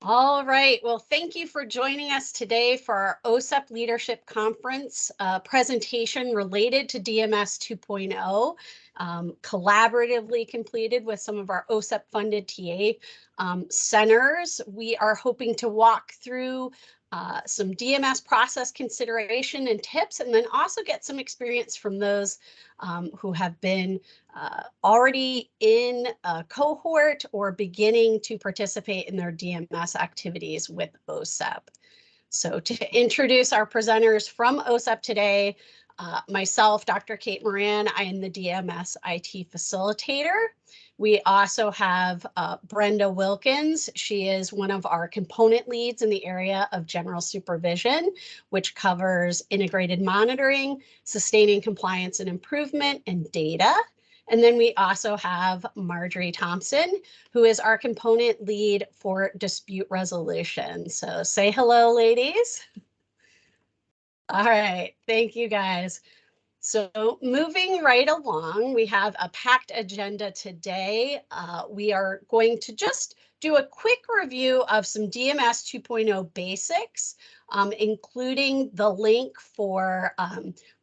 All right. Well, thank you for joining us today for our OSEP Leadership Conference presentation related to DMS 2.0, collaboratively completed with some of our OSEP funded TA centers. We are hoping to walk through some DMS process consideration and tips, and then also get some experience from those who have been already in a cohort or beginning to participate in their DMS activities with OSEP. So to introduce our presenters from OSEP today, myself, Dr. Kate Moran, I am the DMS IT facilitator. We also have Brenda Wilkins. She is one of our component leads in the area of general supervision, which covers integrated monitoring, sustaining compliance and improvement, and data. And then we also have Marjorie Thompson, who is our component lead for dispute resolution. So say hello, ladies. All right, thank you guys. So moving right along, we have a packed agenda today. We are going to just do a quick review of some DMS 2.0 basics, including the link for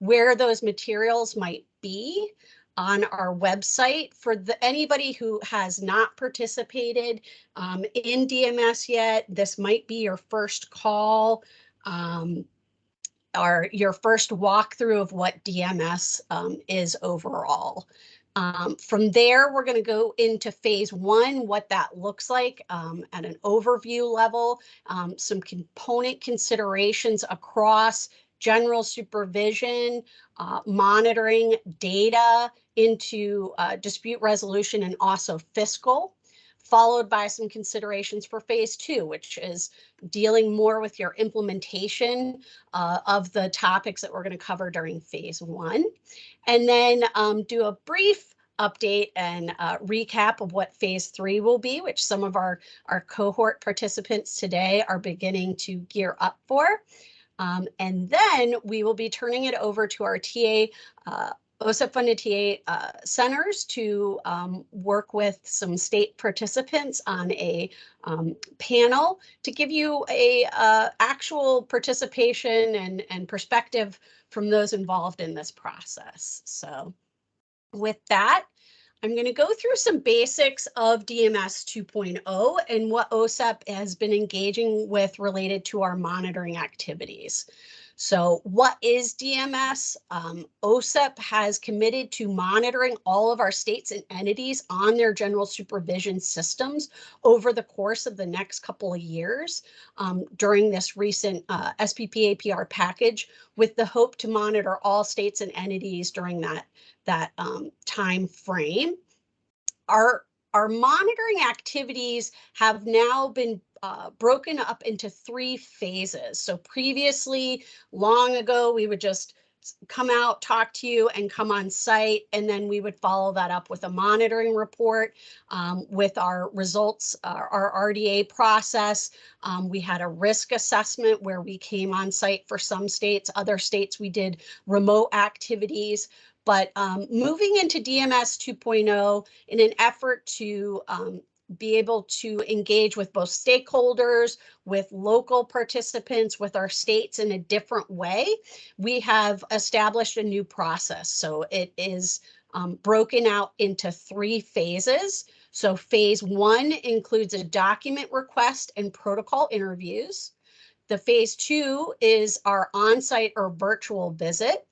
where those materials might be on our website. For anybody who has not participated in DMS yet, this might be your first call. Or your first walkthrough of what DMS is overall. From there, we're going to go into phase one, what that looks like at an overview level, some component considerations across general supervision, monitoring data into dispute resolution, and also fiscal, followed by some considerations for phase two, which is dealing more with your implementation of the topics that we're going to cover during phase one. And then do a brief update and recap of what phase three will be, which some of our cohort participants today are beginning to gear up for. And then we will be turning it over to our TA OSEP funded TA centers to work with some state participants on a panel to give you a actual participation and perspective from those involved in this process. So with that, I'm going to go through some basics of DMS 2.0 and what OSEP has been engaging with related to our monitoring activities. So what is DMS? OSEP has committed to monitoring all of our states and entities on their general supervision systems over the course of the next couple of years during this recent SPP APR package, with the hope to monitor all states and entities during that time frame. Our monitoring activities have now been broken up into 3 phases. So previously, long ago, we would just come out, talk to you, and come on site, and then we would follow that up with a monitoring report with our results, our RDA process. We had a risk assessment where we came on site for some states. Other states we did remote activities. But moving into DMS 2.0 in an effort to be able to engage with both stakeholders, with local participants, with our states in a different way, we have established a new process. So it is broken out into 3 phases. So phase 1 includes a document request and protocol interviews. The phase 2 is our on-site or virtual visit.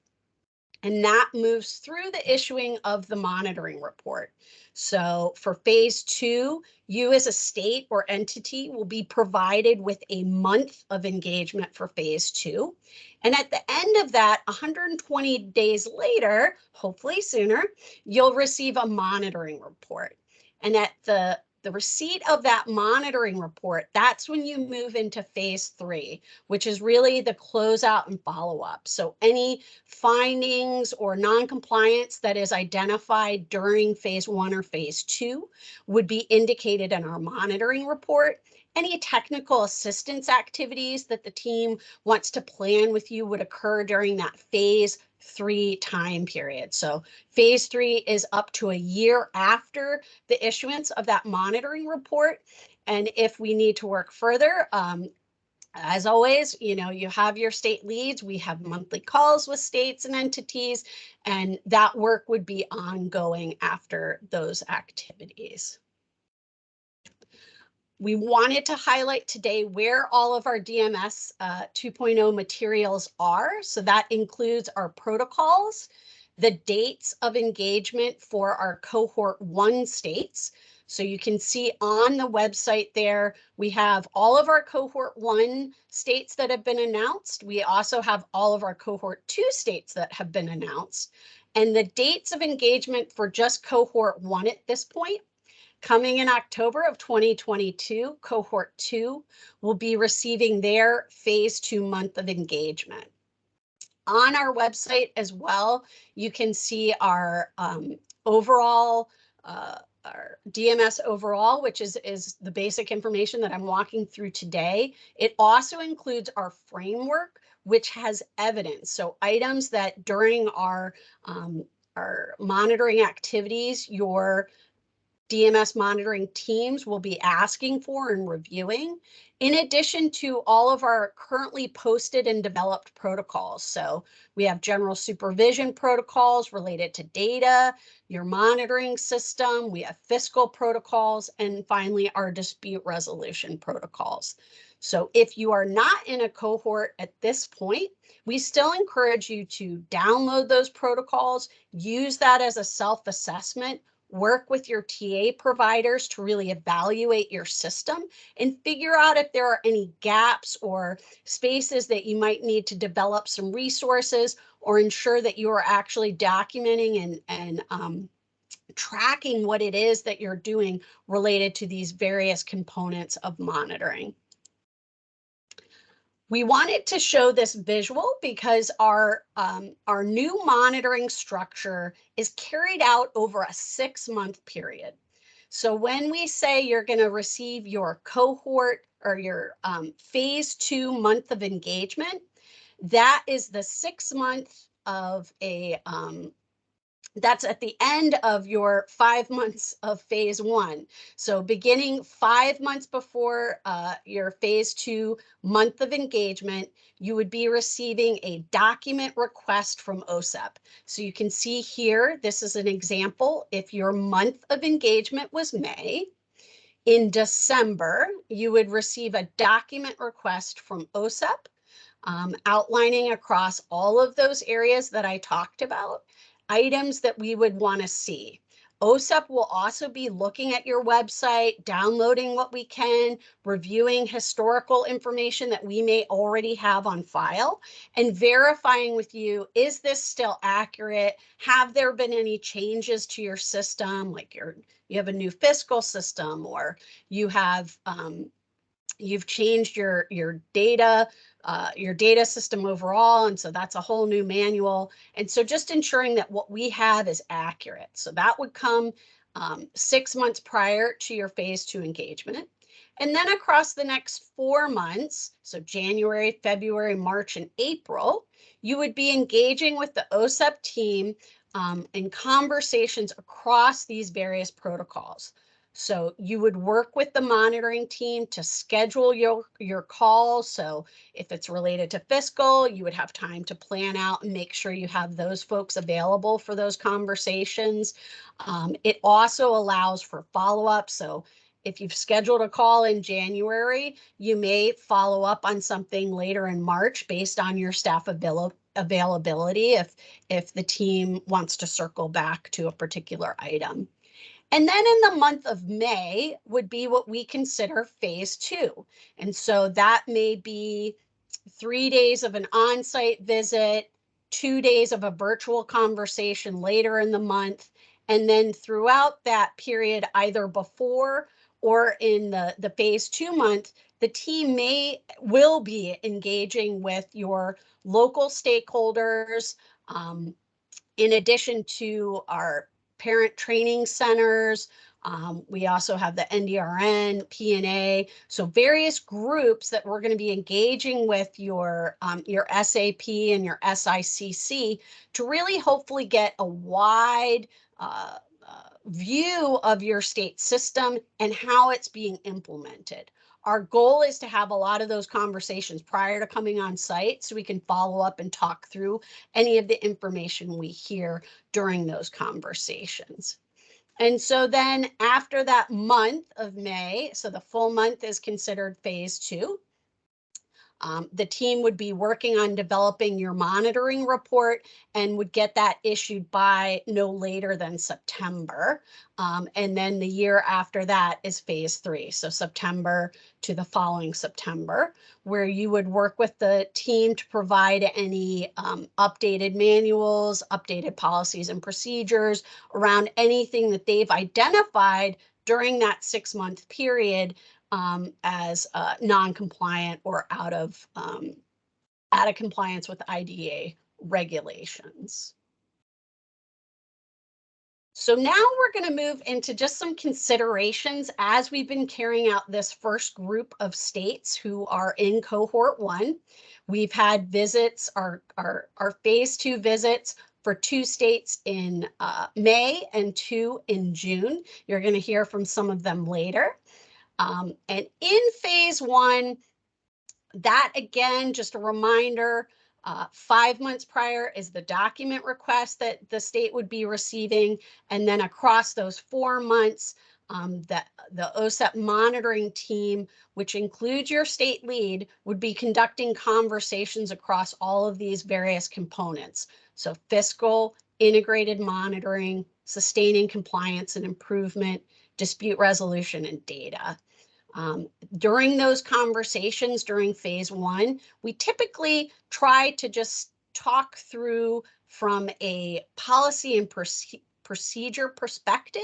And that moves through the issuing of the monitoring report. So for phase 2, you as a state or entity will be provided with a month of engagement for phase 2. And at the end of that, 120 days later, hopefully sooner, you'll receive a monitoring report. And at the receipt of that monitoring report, that's when you move into phase 3, which is really the closeout and follow-up. So any findings or non-compliance that is identified during phase 1 or phase 2 would be indicated in our monitoring report. Any technical assistance activities that the team wants to plan with you would occur during that phase 3 time period. So phase 3 is up to a year after the issuance of that monitoring report. And if we need to work further, as always, you have your state leads. We have monthly calls with states and entities, and that work would be ongoing after those activities. We wanted to highlight today where all of our DMS 2.0 materials are. So that includes our protocols, the dates of engagement for our cohort 1 states. So you can see on the website there, we have all of our cohort 1 states that have been announced. We also have all of our cohort 2 states that have been announced. And the dates of engagement for just cohort 1 at this point. Coming in October of 2022, cohort 2 will be receiving their phase 2 month of engagement. On our website as well, you can see our overall, our DMS overall, which is the basic information that I'm walking through today. It also includes our framework, which has evidence. So items that during our monitoring activities, your DMS monitoring teams will be asking for and reviewing, in addition to all of our currently posted and developed protocols. So we have general supervision protocols related to data, your monitoring system, we have fiscal protocols, and finally our dispute resolution protocols. So if you are not in a cohort at this point, we still encourage you to download those protocols, use that as a self-assessment, work with your TA providers to really evaluate your system and figure out if there are any gaps or spaces that you might need to develop some resources or ensure that you are actually documenting and tracking what it is that you're doing related to these various components of monitoring. We wanted to show this visual because our new monitoring structure is carried out over a 6-month period. So when we say you're going to receive your cohort or your phase 2 month of engagement, that is the 6 month of a that's at the end of your 5 months of phase 1. So beginning 5 months before your phase 2 month of engagement, you would be receiving a document request from OSEP. So you can see here, this is an example. If your month of engagement was May, in December, you would receive a document request from OSEP outlining across all of those areas that I talked about, items that we would want to see. OSEP will also be looking at your website, downloading what we can, reviewing historical information that we may already have on file, and verifying with you, is this still accurate? Have there been any changes to your system, like you have a new fiscal system, or you have you've changed your data system overall, and so that's a whole new manual. And so just ensuring that what we have is accurate. So that would come 6 months prior to your phase 2 engagement. And then across the next 4 months, so January, February, March, and April, you would be engaging with the OSEP team in conversations across these various protocols. So you would work with the monitoring team to schedule your calls. So if it's related to fiscal, you would have time to plan out and make sure you have those folks available for those conversations. It also allows for follow-up. So if you've scheduled a call in January, you may follow up on something later in March based on your staff availability if the team wants to circle back to a particular item. And then in the month of May would be what we consider phase 2. And so that may be 3 days of an on-site visit, 2 days of a virtual conversation later in the month. And then throughout that period, either before or in the phase 2 month, the team will be engaging with your local stakeholders, in addition to our parent training centers. We also have the NDRN, P&A, so various groups that we're going to be engaging with your SAP and your SICC to really hopefully get a wide view of your state system and how it's being implemented. Our goal is to have a lot of those conversations prior to coming on site so we can follow up and talk through any of the information we hear during those conversations. And so then after that month of May, so the full month is considered phase 2. The team would be working on developing your monitoring report and would get that issued by no later than September. And then the year after that is phase 3, so September to the following September, where you would work with the team to provide any updated manuals, updated policies and procedures around anything that they've identified during that 6-month period as non-compliant or out of compliance with IDEA regulations. So now we're going to move into just some considerations as we've been carrying out this first group of states who are in cohort 1. We've had visits, our phase 2 visits for 2 states in May and 2 in June. You're going to hear from some of them later. And in phase 1, that again, just a reminder, 5 months prior is the document request that the state would be receiving. And then across those 4 months, the OSEP monitoring team, which includes your state lead, would be conducting conversations across all of these various components. So fiscal, integrated monitoring, sustaining compliance and improvement, dispute resolution, and data. During those conversations during phase 1, we typically try to just talk through from a policy and procedure perspective.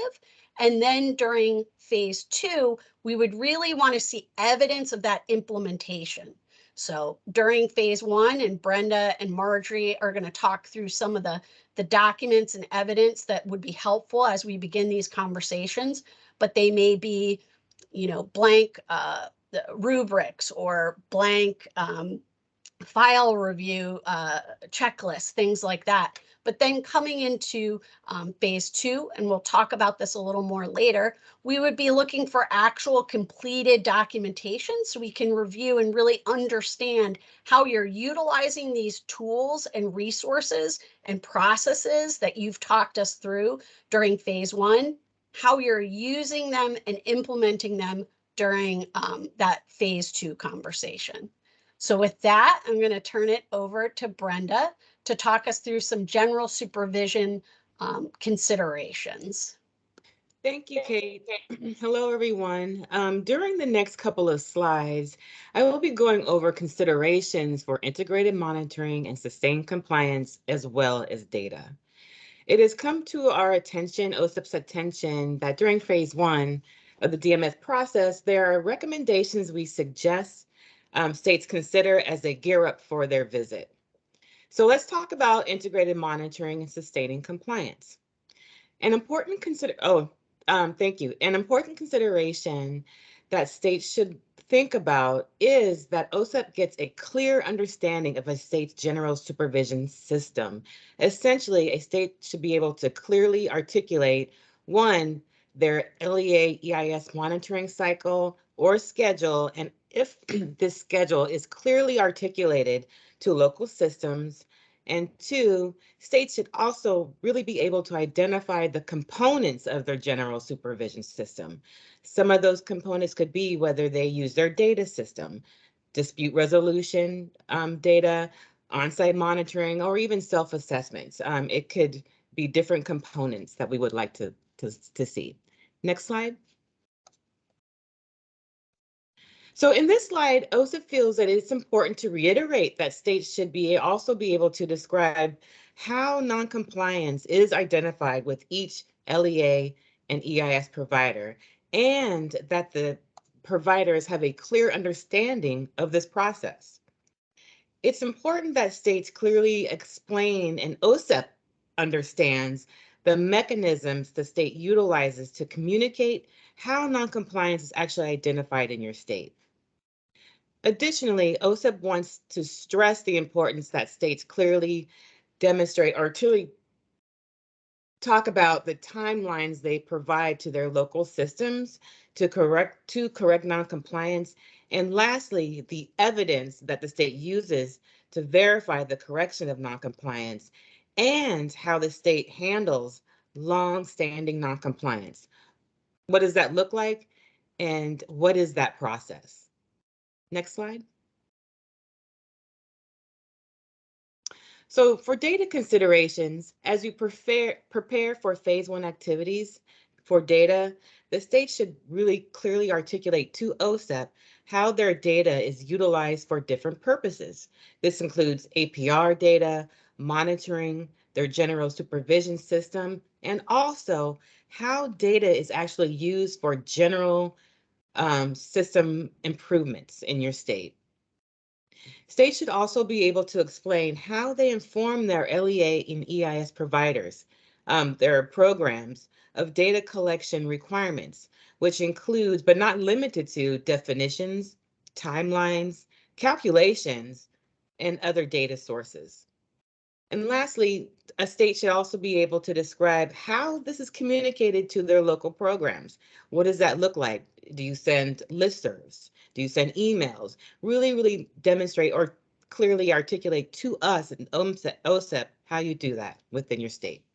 And then during phase 2, we would really want to see evidence of that implementation. So during phase 1, and Brenda and Marjorie are going to talk through some of the documents and evidence that would be helpful as we begin these conversations, but they may be, blank rubrics or blank file review checklists, things like that. But then coming into phase 2, and we'll talk about this a little more later, we would be looking for actual completed documentation so we can review and really understand how you're utilizing these tools and resources and processes that you've talked us through during phase 1, how you're using them and implementing them during that phase 2 conversation. So with that, I'm going to turn it over to Brenda to talk us through some general supervision considerations. Thank you, Kate. Hello, everyone. During the next couple of slides, I will be going over considerations for integrated monitoring and sustained compliance, as well as data. It has come to our attention, OSEP's attention, that during phase 1 of the DMF process, there are recommendations we suggest states consider as they gear up for their visit. So let's talk about integrated monitoring and sustaining compliance. An important consideration that states should think about is that OSEP gets a clear understanding of a state's general supervision system. Essentially, a state should be able to clearly articulate, 1, their LEA EIS monitoring cycle or schedule, and if this schedule is clearly articulated to local systems, and 2, states should also really be able to identify the components of their general supervision system. Some of those components could be whether they use their data system, dispute resolution data, on-site monitoring, or even self-assessments. It could be different components that we would like to see. Next slide. So in this slide, OSEP feels that it's important to reiterate that states should also be able to describe how noncompliance is identified with each LEA and EIS provider, and that the providers have a clear understanding of this process. It's important that states clearly explain and OSEP understands the mechanisms the state utilizes to communicate how noncompliance is actually identified in your state. Additionally, OSEP wants to stress the importance that states clearly demonstrate or truly talk about the timelines they provide to their local systems to correct noncompliance, and lastly, the evidence that the state uses to verify the correction of noncompliance, and how the state handles long-standing noncompliance. What does that look like, and what is that process? Next slide. So for data considerations, as you prepare for phase one activities for data, the state should really clearly articulate to OSEP how their data is utilized for different purposes. This includes APR data, monitoring, their general supervision system, and also how data is actually used for general system improvements in your state. States should also be able to explain how they inform their LEA and EIS providers, their programs of data collection requirements, which includes but not limited to definitions, timelines, calculations, and other data sources. And lastly, a state should also be able to describe how this is communicated to their local programs. What does that look like? Do you send listservs? Do you send emails? Really demonstrate or clearly articulate to us in OSEP how you do that within your state.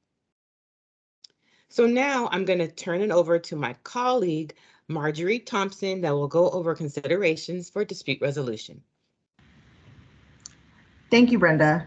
So now I'm going to turn it over to my colleague, Marjorie Thompson, that will go over considerations for dispute resolution. Thank you, Brenda.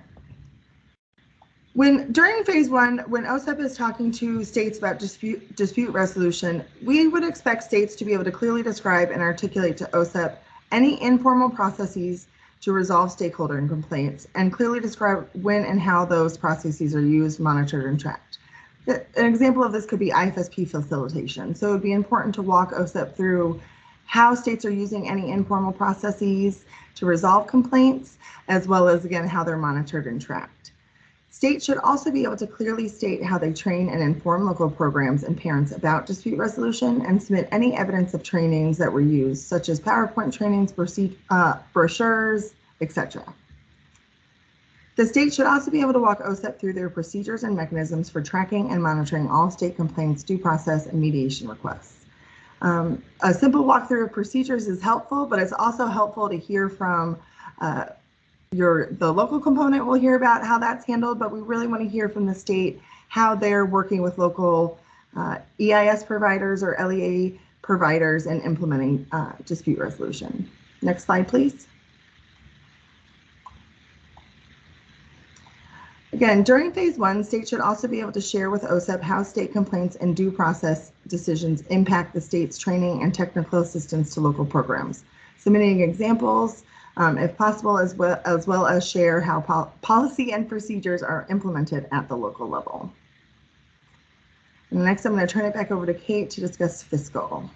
During phase one, when OSEP is talking to states about dispute resolution, we would expect states to be able to clearly describe and articulate to OSEP any informal processes to resolve stakeholder complaints, and clearly describe when and how those processes are used, monitored, and tracked. An example of this could be IFSP facilitation. So it would be important to walk OSEP through how states are using any informal processes to resolve complaints, as well as, again, how they're monitored and tracked. States should also be able to clearly state how they train and inform local programs and parents about dispute resolution, and submit any evidence of trainings that were used, such as PowerPoint trainings, brochures, etc. The state should also be able to walk OSEP through their procedures and mechanisms for tracking and monitoring all state complaints, due process, and mediation requests. A simple walkthrough of procedures is helpful, but it's also helpful to hear from the local component will hear about how that's handled, but we really want to hear from the state how they're working with local EIS providers or LEA providers and implementing dispute resolution. Next slide, please. Again, during phase one, states should also be able to share with OSEP how state complaints and due process decisions impact the state's training and technical assistance to local programs, submitting examples, if possible, as well as share how policy and procedures are implemented at the local level. And next, I'm going to turn it back over to Kate to discuss fiscal.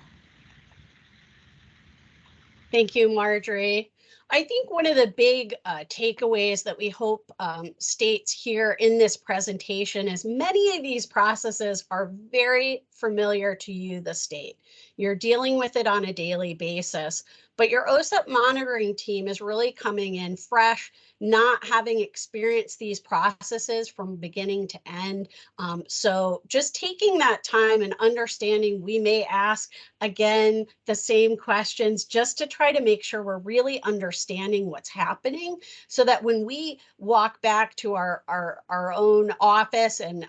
Thank you, Marjorie. I think one of the big takeaways that we hope states hear in this presentation is many of these processes are very familiar to you, the state. You're dealing with it on a daily basis, but your OSEP monitoring team is really coming in fresh, not having experienced these processes from beginning to end. So just taking that time and understanding, we may ask again the same questions just to try to make sure we're really understanding what's happening, so that when we walk back to our own office and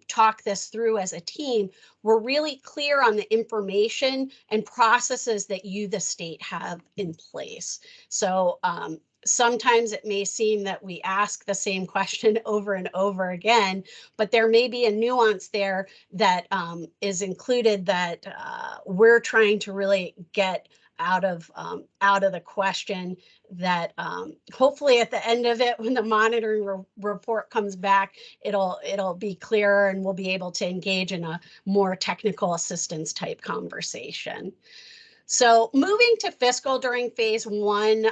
talk this through as a team, we're really clear on the information and processes that you, the state, have in place. So sometimes it may seem that we ask the same question over and over again, but there may be a nuance there that is included that we're trying to really get out of the question, that hopefully at the end of it, when the monitoring report comes back, it'll be clearer and we'll be able to engage in a more technical assistance type conversation. So moving to fiscal during phase one,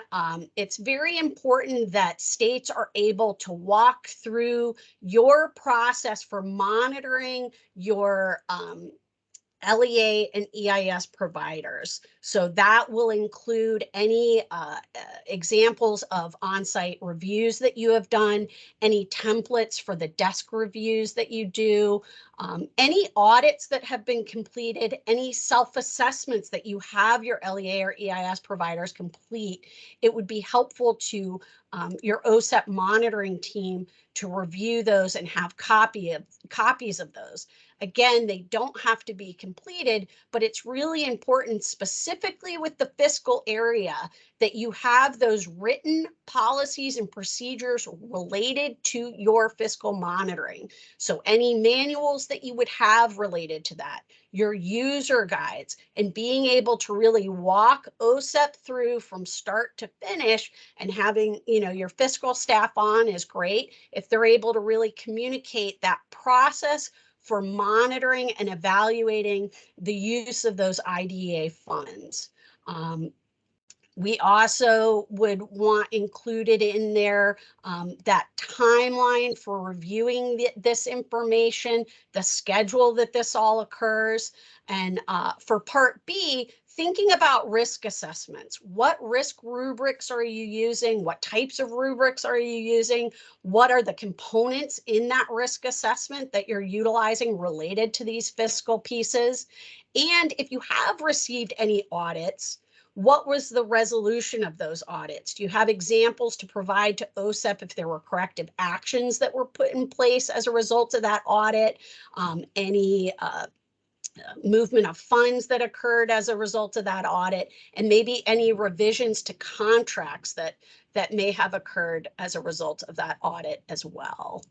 it's very important that states are able to walk through your process for monitoring your LEA and EIS providers. So that will include any examples of on-site reviews that you have done, any templates for the desk reviews that you do, any audits that have been completed, any self-assessments that you have your LEA or EIS providers complete. It would be helpful to your OSEP monitoring team to review those and have copies of those. Again, they don't have to be completed, but it's really important, specifically with the fiscal area, that you have those written policies and procedures related to your fiscal monitoring. So any manuals that you would have related to that, your user guides, and being able to really walk OSEP through from start to finish, and having, you know, your fiscal staff on is great if they're able to really communicate that process for monitoring and evaluating the use of those IDEA funds. We also would want included in there that timeline for reviewing this information, the schedule that this all occurs. And for Part B, thinking about risk assessments. What risk rubrics are you using? What types of rubrics are you using? What are the components in that risk assessment that you're utilizing related to these fiscal pieces? And if you have received any audits, what was the resolution of those audits? Do you have examples to provide to OSEP if there were corrective actions that were put in place as a result of that audit? Any movement of funds that occurred as a result of that audit, and maybe any revisions to contracts that may have occurred as a result of that audit as well.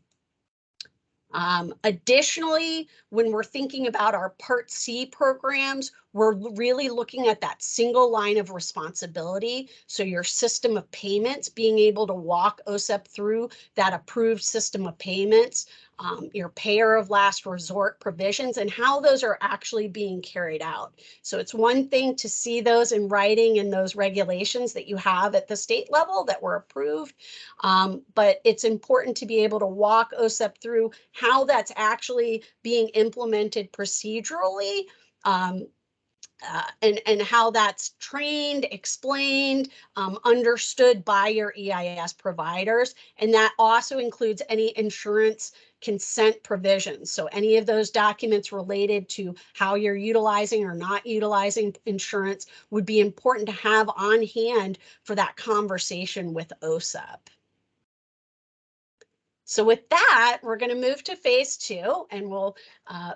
Additionally, when we're thinking about our Part C programs, we're really looking at that single line of responsibility. So your system of payments, being able to walk OSEP through that approved system of payments, your payer of last resort provisions, and how those are actually being carried out. So it's one thing to see those in writing in those regulations that you have at the state level that were approved, but it's important to be able to walk OSEP through how that's actually being implemented procedurally, and how that's trained, explained, understood by your EIS providers. And that also includes any insurance consent provisions. So any of those documents related to how you're utilizing or not utilizing insurance would be important to have on hand for that conversation with OSEP. So with that, we're going to move to phase 2, and we'll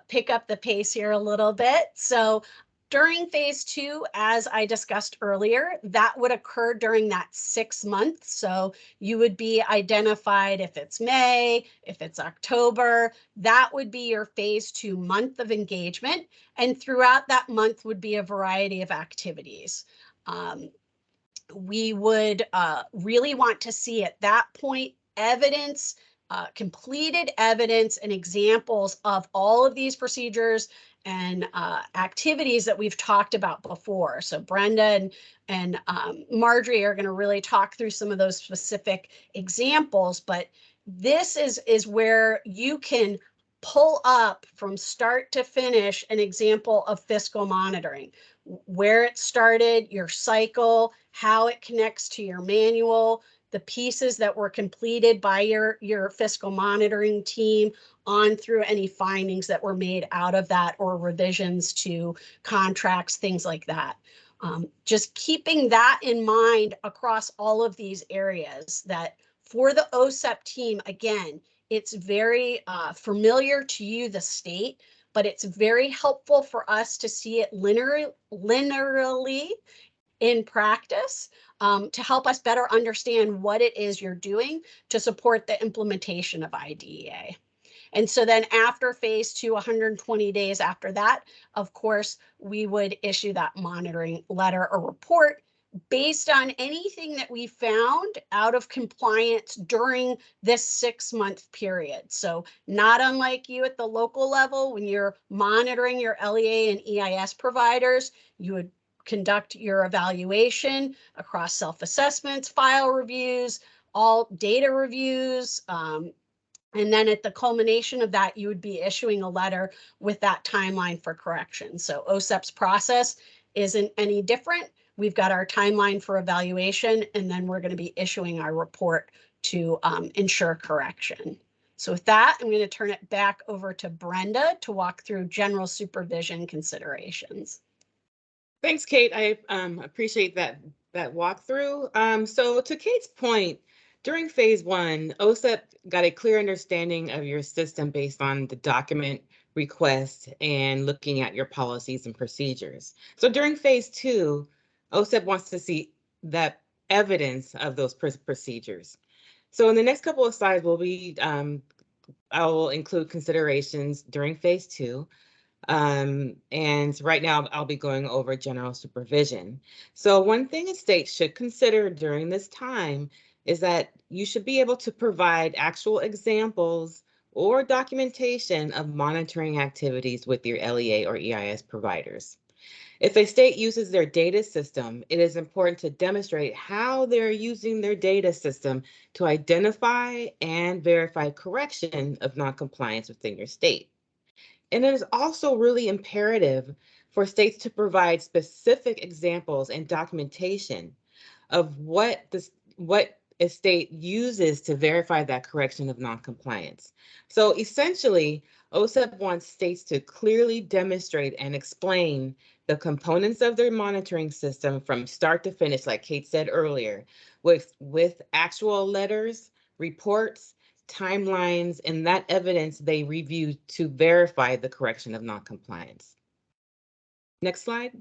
pick up the pace here a little bit. So during phase 2, as I discussed earlier, that would occur during that 6 months. So you would be identified if it's May, if it's October, that would be your phase 2 month of engagement. And throughout that month would be a variety of activities. We would really want to see at that point evidence, completed evidence and examples of all of these procedures and activities that we've talked about before. So Brenda and Marjorie are going to really talk through some of those specific examples, but this is where you can pull up from start to finish an example of fiscal monitoring, where it started, your cycle, how it connects to your manual, the pieces that were completed by your fiscal monitoring team, on through any findings that were made out of that or revisions to contracts, things like that. Just keeping that in mind across all of these areas, that for the OSEP team, again, it's very familiar to you, the state, but it's very helpful for us to see it linearly in practice, to help us better understand what it is you're doing to support the implementation of IDEA. And so then after phase 2, 120 days after that, of course, we would issue that monitoring letter or report based on anything that we found out of compliance during this 6-month period. So not unlike you at the local level, when you're monitoring your LEA and EIS providers, you would conduct your evaluation across self-assessments, file reviews, all data reviews, And then at the culmination of that, you would be issuing a letter with that timeline for correction. So OSEP's process isn't any different. We've got our timeline for evaluation, and then we're going to be issuing our report to ensure correction. So with that, I'm going to turn it back over to Brenda to walk through general supervision considerations. Thanks, Kate. I appreciate that walkthrough. So to Kate's point, during phase one, OSEP got a clear understanding of your system based on the document request and looking at your policies and procedures. So during phase two, OSEP wants to see that evidence of those procedures. So in the next couple of slides, I will include considerations during phase two. And right now I'll be going over general supervision. So one thing a state should consider during this time is that you should be able to provide actual examples or documentation of monitoring activities with your LEA or EIS providers. If a state uses their data system, it is important to demonstrate how they're using their data system to identify and verify correction of noncompliance within your state. And it is also really imperative for states to provide specific examples and documentation of what a state uses to verify that correction of noncompliance. So essentially, OSEP wants states to clearly demonstrate and explain the components of their monitoring system from start to finish, like Kate said earlier, with actual letters, reports, timelines, and that evidence they review to verify the correction of noncompliance. Next slide.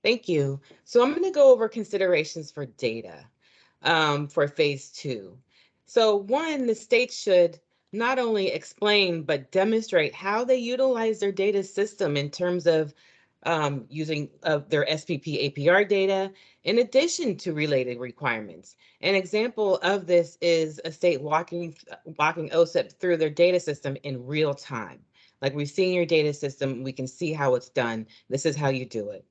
Thank you. So I'm going to go over considerations for data for phase two. So one, the state should not only explain, but demonstrate how they utilize their data system in terms of using their SPP APR data, in addition to related requirements. An example of this is a state walking OSEP through their data system in real time. Like, we've seen your data system, we can see how it's done. This is how you do it.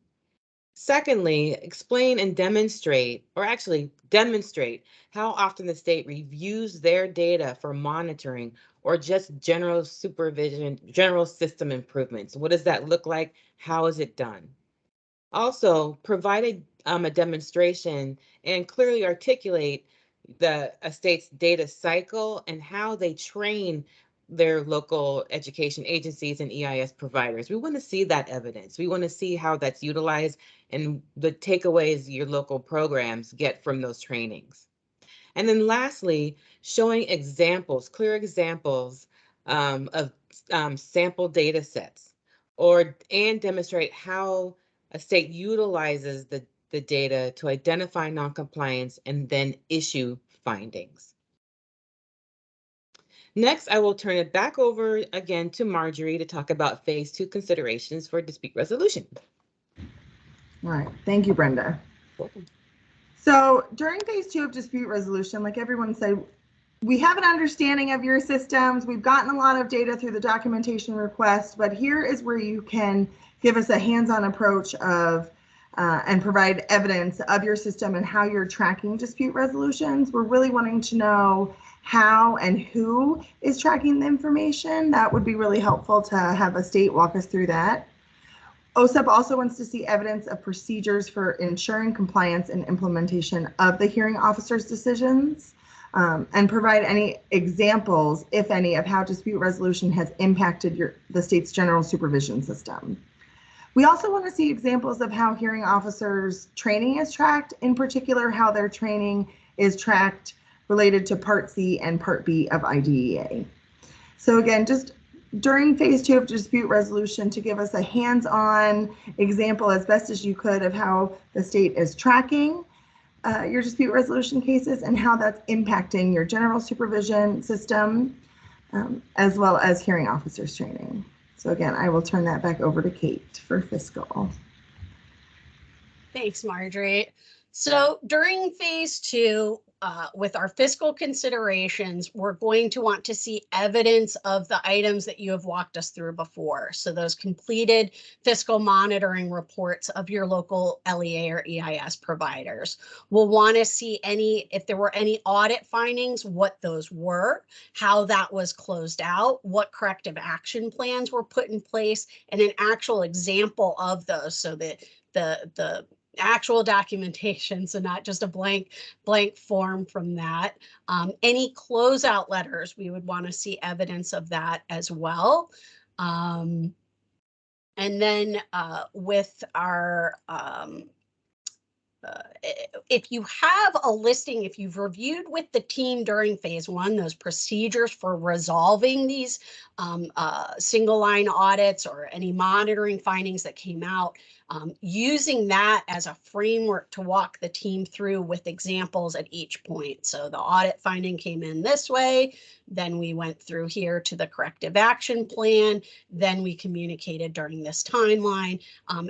Secondly, explain and demonstrate, or actually demonstrate, how often the state reviews their data for monitoring or just general supervision, general system improvements. What does that look like? How is it done? Also, provide a demonstration and clearly articulate a state's data cycle and how they train their local education agencies and EIS providers. We want to see that evidence. We want to see how that's utilized and the takeaways your local programs get from those trainings. And then lastly, showing examples, clear examples of sample data sets, and demonstrate how a state utilizes the data to identify noncompliance and then issue findings. Next, I will turn it back over again to Marjorie to talk about phase two considerations for dispute resolution. All right, thank you, Brenda. Welcome. So during phase two of dispute resolution, like everyone said, we have an understanding of your systems. We've gotten a lot of data through the documentation request, but here is where you can give us a hands-on approach of and provide evidence of your system and how you're tracking dispute resolutions. We're really wanting to know how and who is tracking the information. That would be really helpful to have a state walk us through that. OSEP also wants to see evidence of procedures for ensuring compliance and implementation of the hearing officer's decisions, and provide any examples, if any, of how dispute resolution has impacted the state's general supervision system. We also want to see examples of how hearing officers' training is tracked, in particular how their training is tracked related to Part C and Part B of IDEA. So again, just during phase two of dispute resolution, to give us a hands-on example as best as you could of how the state is tracking your dispute resolution cases and how that's impacting your general supervision system, as well as hearing officers training. So again, I will turn that back over to Kate for fiscal. Thanks, Marjorie. So during phase two, with our fiscal considerations, we're going to want to see evidence of the items that you have walked us through before. So those completed fiscal monitoring reports of your local LEA or EIS providers. We'll want to see if there were any audit findings, what those were, how that was closed out, what corrective action plans were put in place, and an actual example of those, so that the actual documentation, so not just a blank form from that. Any closeout letters, we would want to see evidence of that as well. And then with our if you have a listing, if you've reviewed with the team during phase one, those procedures for resolving these single line audits or any monitoring findings that came out, using that as a framework to walk the team through with examples at each point. So the audit finding came in this way, then we went through here to the corrective action plan, then we communicated during this timeline,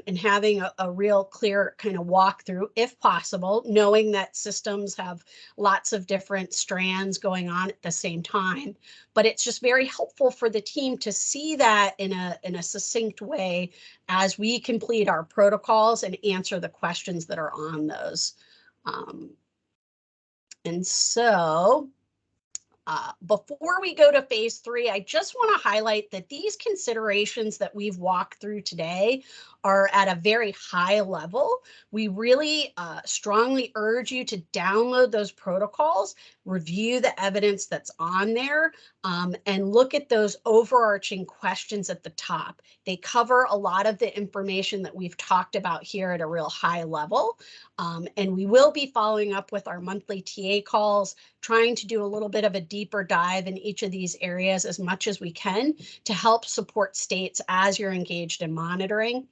and having a real clear kind of walkthrough if possible, knowing that systems have lots of different strands going on at the same time. But it's just very helpful for the team to see that in a succinct way as we complete our protocols and answer the questions that are on those. And so before we go to phase three, I just want to highlight that these considerations that we've walked through today are at a very high level. We really strongly urge you to download those protocols, review the evidence that's on there, and look at those overarching questions at the top. They cover a lot of the information that we've talked about here at a real high level. And we will be following up with our monthly TA calls, trying to do a little bit of a deeper dive in each of these areas as much as we can to help support states as you're engaged in monitoring.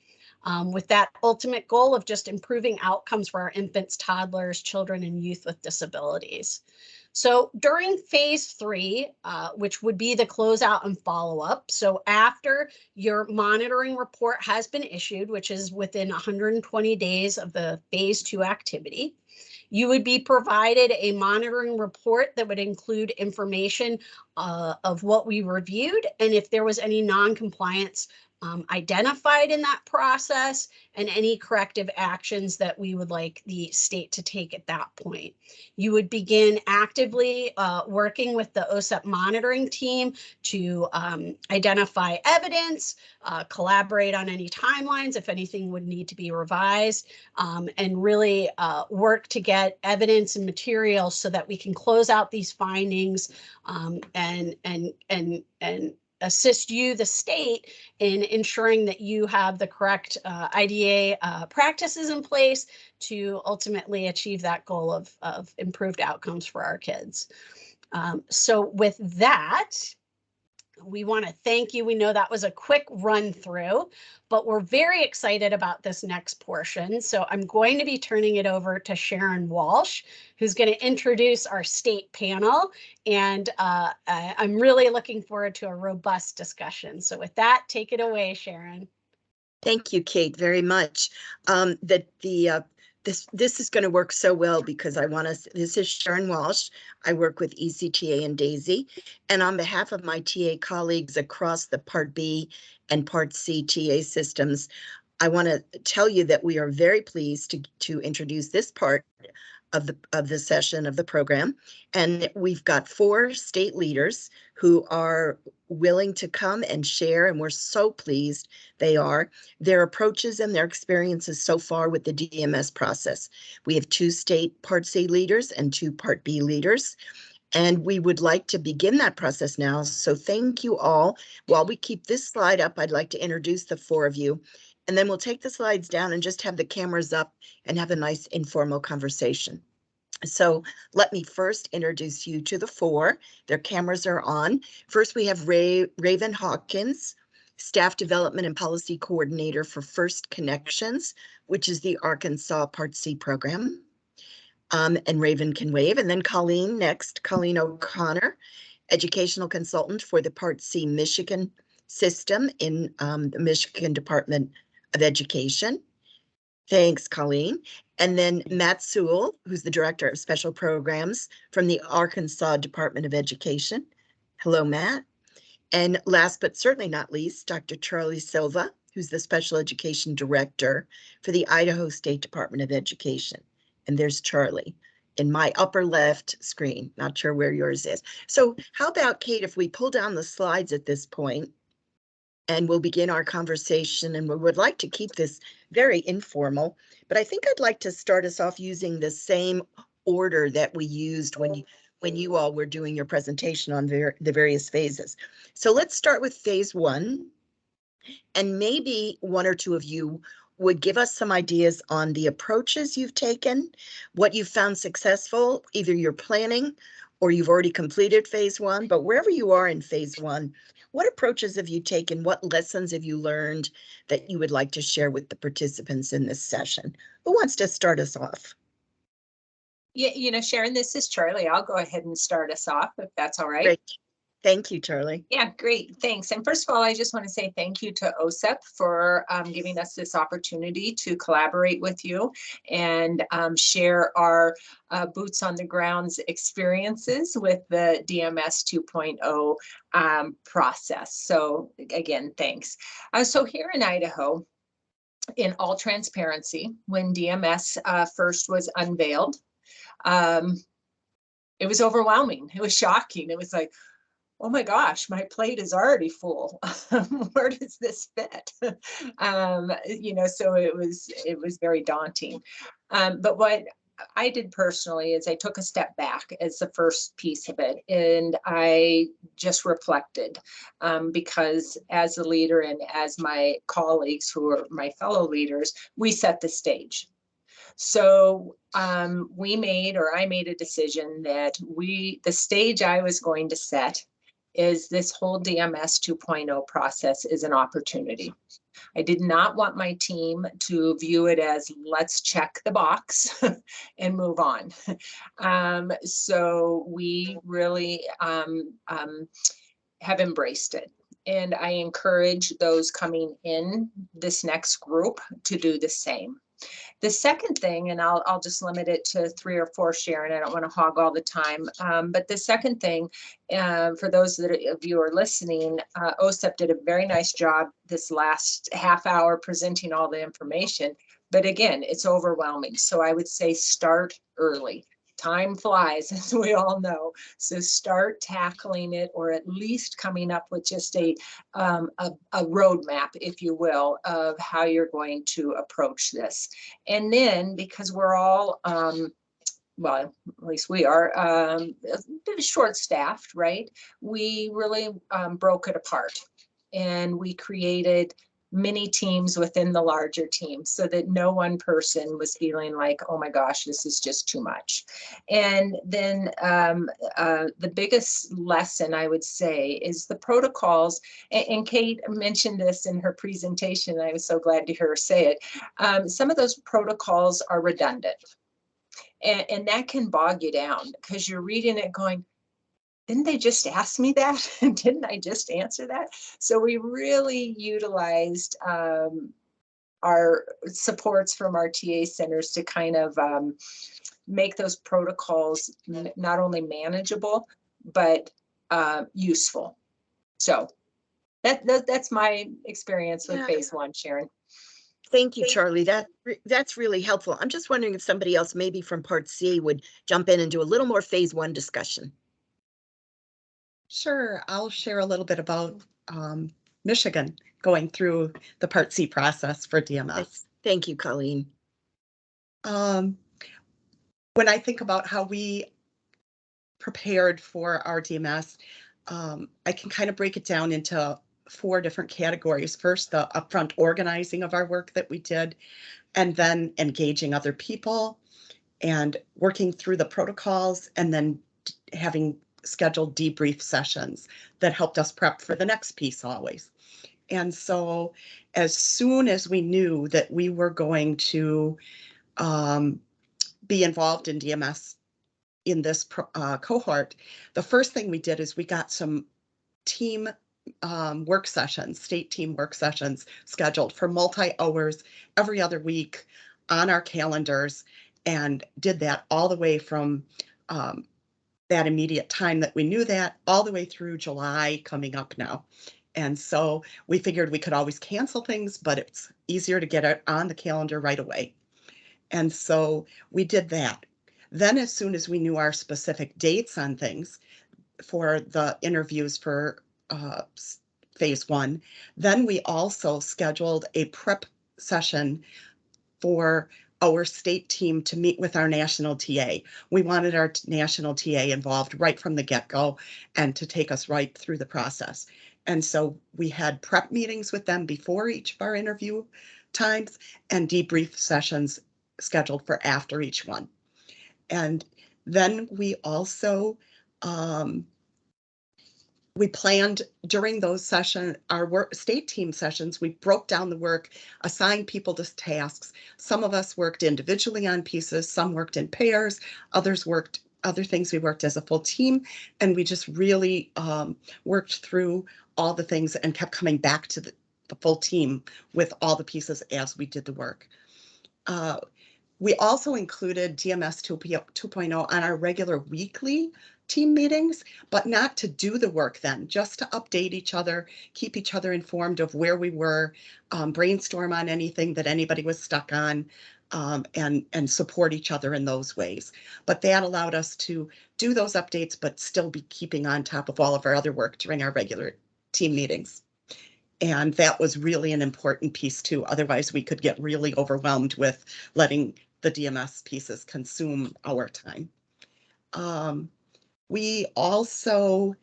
With that ultimate goal of just improving outcomes for our infants, toddlers, children, and youth with disabilities. So during phase three, which would be the closeout and follow-up, so after your monitoring report has been issued, which is within 120 days of the phase two activity, you would be provided a monitoring report that would include information of what we reviewed and if there was any non-compliance identified in that process and any corrective actions that we would like the state to take at that point. You would begin actively working with the OSEP monitoring team to identify evidence, collaborate on any timelines if anything would need to be revised, and really work to get evidence and materials so that we can close out these findings and assist you, the state, in ensuring that you have the correct IDA practices in place to ultimately achieve that goal of improved outcomes for our kids. So with that, we want to thank you. We know that was a quick run through, but we're very excited about this next portion. So I'm going to be turning it over to Sharon Walsh, who's going to introduce our state panel. And I'm really looking forward to a robust discussion. So with that, take it away, Sharon. Thank you, Kate, very much. This is going to work so well because this is Sharon Walsh. I work with ECTA and DAISY. And on behalf of my TA colleagues across the Part B and Part C TA systems, I want to tell you that we are very pleased to introduce this part of the session of the program. And we've got 4 state leaders who are willing to come and share, and we're so pleased they are, their approaches and their experiences so far with the DMS process. We have 2 state Part C leaders and 2 Part B leaders, and we would like to begin that process now. So thank you all. While we keep this slide up, I'd like to introduce the 4 of you, and then we'll take the slides down and just have the cameras up and have a nice informal conversation. So let me first introduce you to the 4. Their cameras are on. First, we have Raven Hawkins, Staff Development and Policy Coordinator for First Connections, which is the Arkansas Part C program. And Raven can wave. And then Colleen next, Colleen O'Connor, Educational Consultant for the Part C Michigan system in the Michigan Department of Education. Thanks, Colleen. And then Matt Sewell, who's the Director of Special Programs from the Arkansas Department of Education. Hello, Matt. And last but certainly not least, Dr. Charlie Silva, who's the Special Education Director for the Idaho State Department of Education. And there's Charlie in my upper left screen, not sure where yours is. So how about, Kate, if we pull down the slides at this point, and we'll begin our conversation, and we would like to keep this very informal, but I think I'd like to start us off using the same order that we used when you all were doing your presentation on the various phases. So let's start with phase one, and maybe one or two of you would give us some ideas on the approaches you've taken, what you've found successful, either you're planning or you've already completed phase one, but wherever you are in phase one, what approaches have you taken? What lessons have you learned that you would like to share with the participants in this session? Who wants to start us off? Yeah, Sharon, this is Charlie. I'll go ahead and start us off if that's all right. Great. Thank you, Charlie. Yeah, great. Thanks. And first of all, I just want to say thank you to OSEP for giving us this opportunity to collaborate with you and share our boots on the grounds experiences with the DMS 2.0 process. So again, thanks. So here in Idaho, in all transparency, when DMS first was unveiled, it was overwhelming. It was shocking. It was like, oh my gosh, my plate is already full. Where does this fit? So it was very daunting. But what I did personally is I took a step back as the first piece of it, and I just reflected because as a leader and as my colleagues who are my fellow leaders, we set the stage. So I made a decision that the stage I was going to set is this whole DMS 2.0 process is an opportunity. I did not want my team to view it as let's check the box and move on. So we really have embraced it. And I encourage those coming in this next group to do the same. The second thing, and I'll just limit it to 3 or 4, Sharon, I don't want to hog all the time, but the second thing, for those of you who are listening, OSEP did a very nice job this last half hour presenting all the information, but again, it's overwhelming. So I would say start early. Time flies, as we all know. So start tackling it, or at least coming up with just a roadmap, if you will, of how you're going to approach this. And then, because we're all, well, at least we are a bit short-staffed, right? We really broke it apart, and we created many teams within the larger team so that no one person was feeling like, oh my gosh, this is just too much. And then the biggest lesson I would say is the protocols, and Kate mentioned this in her presentation, and I was so glad to hear her say it. Some of those protocols are redundant, and that can bog you down because you're reading it going, didn't they just ask me that? Didn't I just answer that? So we really utilized our supports from our TA centers to kind of make those protocols not only manageable, but useful. So that's my experience with phase one, Sharon. Thank you, Charlie. That's really helpful. I'm just wondering if somebody else, maybe from Part C, would jump in and do a little more phase one discussion. Sure, I'll share a little bit about Michigan going through the Part C process for DMS. Thank you, Colleen. When I think about how we prepared for our DMS, I can kind of break it down into 4 different categories. First, the upfront organizing of our work that we did, and then engaging other people and working through the protocols, and then having scheduled debrief sessions that helped us prep for the next piece always. And so as soon as we knew that we were going to be involved in DMS in this cohort, the first thing we did is we got some team work sessions, state team work sessions scheduled for multi-hours every other week on our calendars and did that all the way from that immediate time that we knew that all the way through July coming up now. And so we figured we could always cancel things, but it's easier to get it on the calendar right away. And so we did that. Then as soon as we knew our specific dates on things for the interviews for phase one, then we also scheduled a prep session for our state team to meet with our national TA. We wanted our national TA involved right from the get-go and to take us right through the process. And so we had prep meetings with them before each of our interview times and debrief sessions scheduled for after each one. And then we also we planned during those sessions, our work state team sessions, we broke down the work, assigned people to tasks. Some of us worked individually on pieces, some worked in pairs, others worked other things. We worked as a full team, and we just really worked through all the things and kept coming back to the full team with all the pieces as we did the work. We also included DMS 2.0 on our regular weekly team meetings, but not to do the work then, just to update each other, keep each other informed of where we were, brainstorm on anything that anybody was stuck on, and support each other in those ways. But that allowed us to do those updates, but still be keeping on top of all of our other work during our regular team meetings. And that was really an important piece too. Otherwise, we could get really overwhelmed with letting the DMS pieces consume our time. We also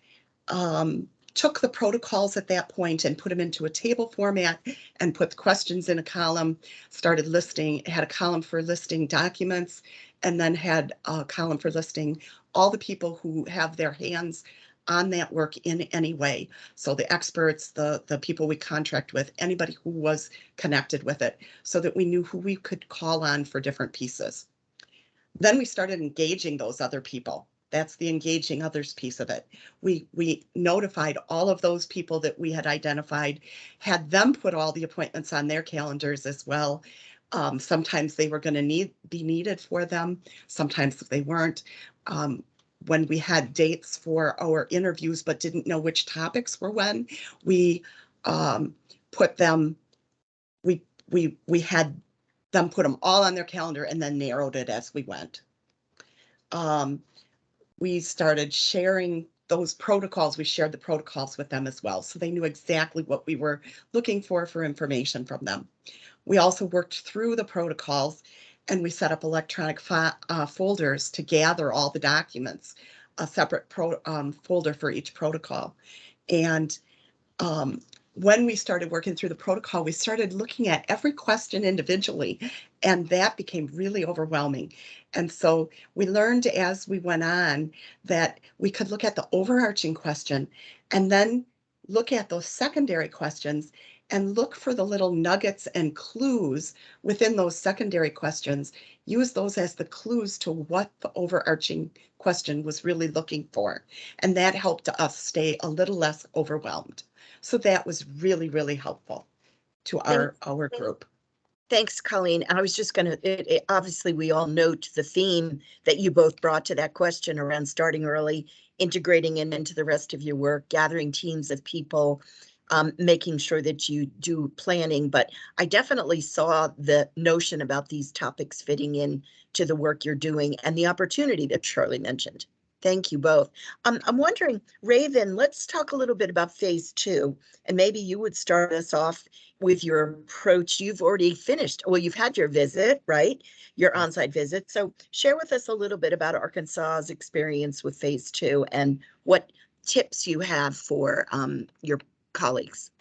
took the protocols at that point and put them into a table format and put questions in a column, started listing, had a column for listing documents, and then had a column for listing all the people who have their hands on that work in any way. So the experts, the people we contract with, anybody who was connected with it, so that we knew who we could call on for different pieces. Then we started engaging those other people. That's the engaging others piece of it. We notified all of those people that we had identified, had them put all the appointments on their calendars as well. Sometimes they were going to be needed for them. Sometimes they weren't. When we had dates for our interviews but didn't know which topics were when, we put them, we had them put them all on their calendar and then narrowed it as we went. We started sharing those protocols. We shared the protocols with them as well, so they knew exactly what we were looking for information from them. We also worked through the protocols, and we set up electronic folders to gather all the documents, a separate folder for each protocol. And when we started working through the protocol, we started looking at every question individually, and that became really overwhelming. And so we learned as we went on that we could look at the overarching question and then look at those secondary questions and look for the little nuggets and clues within those secondary questions, use those as the clues to what the overarching question was really looking for. And that helped us stay a little less overwhelmed. So that was really, really helpful to our group. Thanks, Colleen. And I was just going to, obviously, we all note the theme that you both brought to that question around starting early, integrating it into the rest of your work, gathering teams of people, making sure that you do planning. But I definitely saw the notion about these topics fitting in to the work you're doing and the opportunity that Charlie mentioned. Thank you both. I'm wondering, Raven, let's talk a little bit about phase 2, and maybe you would start us off with your approach. You've already finished. Well, you've had your visit, right? Your on-site visit. So share with us a little bit about Arkansas's experience with phase 2 and what tips you have for your colleagues.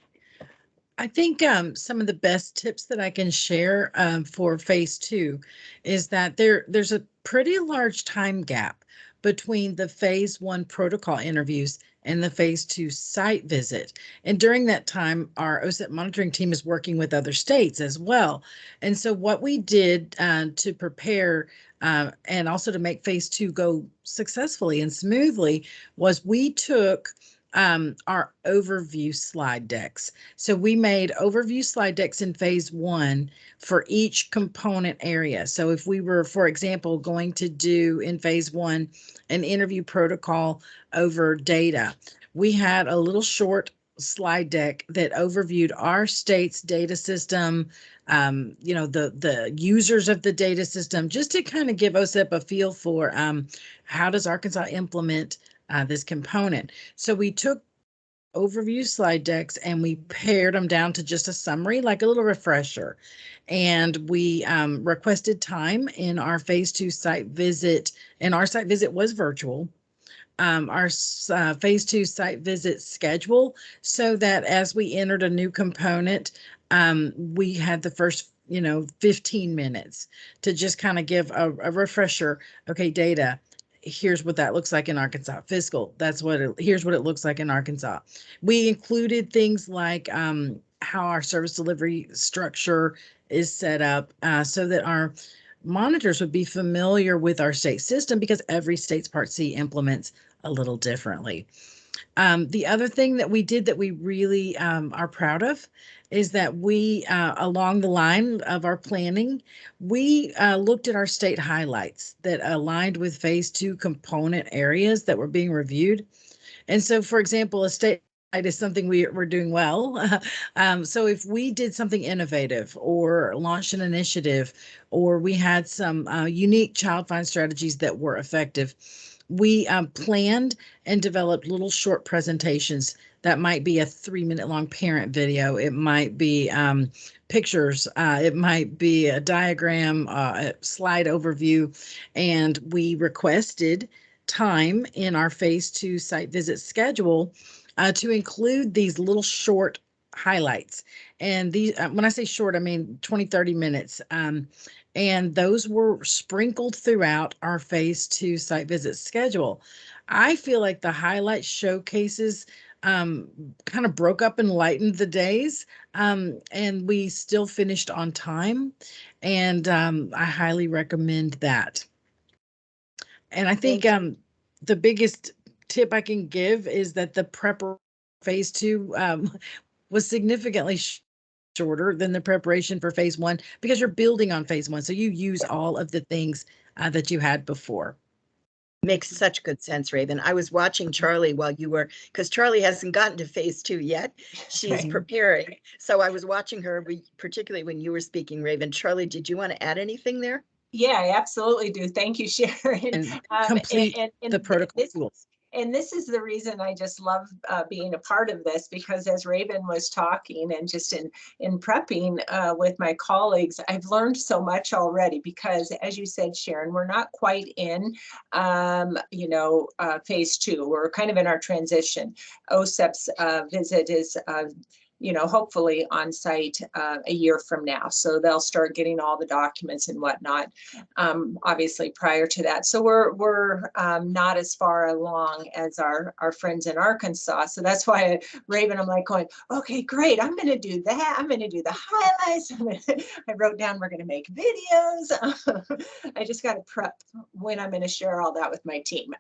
I think some of the best tips that I can share for phase 2 is that there's a pretty large time gap between the phase 1 protocol interviews and the phase 2 site visit. And during that time, our OSEP monitoring team is working with other states as well. And so what we did to prepare and also to make phase 2 go successfully and smoothly was we took our overview slide decks. So we made overview slide decks in phase 1 for each component area. So if we were, for example, going to do in phase 1 an interview protocol over data, we had a little short slide deck that overviewed our state's data system, the users of the data system, just to kind of give OSEP a feel for how does Arkansas implement this component. So we took overview slide decks and we pared them down to just a summary, like a little refresher. And we requested time in our phase 2 site visit, and our site visit was virtual. Our phase 2 site visit schedule, so that as we entered a new component, we had the first 15 minutes to just kind of give a refresher. Okay, data, here's what that looks like in Arkansas. Fiscal, here's what it looks like in Arkansas. We included things like how our service delivery structure is set up, so that our monitors would be familiar with our state system, because every state's Part C implements a little differently. The other thing that we did that we really are proud of is that we, along the line of our planning, we looked at our state highlights that aligned with phase 2 component areas that were being reviewed. And so, for example, a state is something we're doing well. So if we did something innovative or launched an initiative, or we had some unique child find strategies that were effective, we planned and developed little short presentations that might be a 3-minute long parent video. It might be pictures. It might be a diagram, a slide overview. And we requested time in our phase 2 site visit schedule to include these little short highlights. And these, when I say short, I mean 20, 30 minutes. And those were sprinkled throughout our phase 2 site visit schedule. I feel like the highlight showcases kind of broke up and lightened the days, and we still finished on time. And I highly recommend that. And I think the biggest tip I can give is that the prep phase 2 was significantly shorter than the preparation for phase 1, because you're building on phase 1. So you use all of the things that you had before. Makes such good sense, Raven. I was watching Charlie while you were, because Charlie hasn't gotten to phase 2 yet. She's Right. preparing. So I was watching her, particularly when you were speaking, Raven. Charlie, did you want to add anything there? Yeah, I absolutely do. Thank you, Sharon. And complete the protocol tools. And this is the reason I just love being a part of this, because as Raven was talking and just in prepping with my colleagues, I've learned so much already, because as you said, Sharon, we're not quite in, phase 2. We're kind of in our transition. OSEP's visit is hopefully on site a year from now. So they'll start getting all the documents and whatnot, obviously prior to that. So we're not as far along as our friends in Arkansas. So that's why, Raven, I'm like going, okay, great. I'm going to do that. I'm going to do the highlights. I wrote down, we're going to make videos. I just got to prep when I'm going to share all that with my team.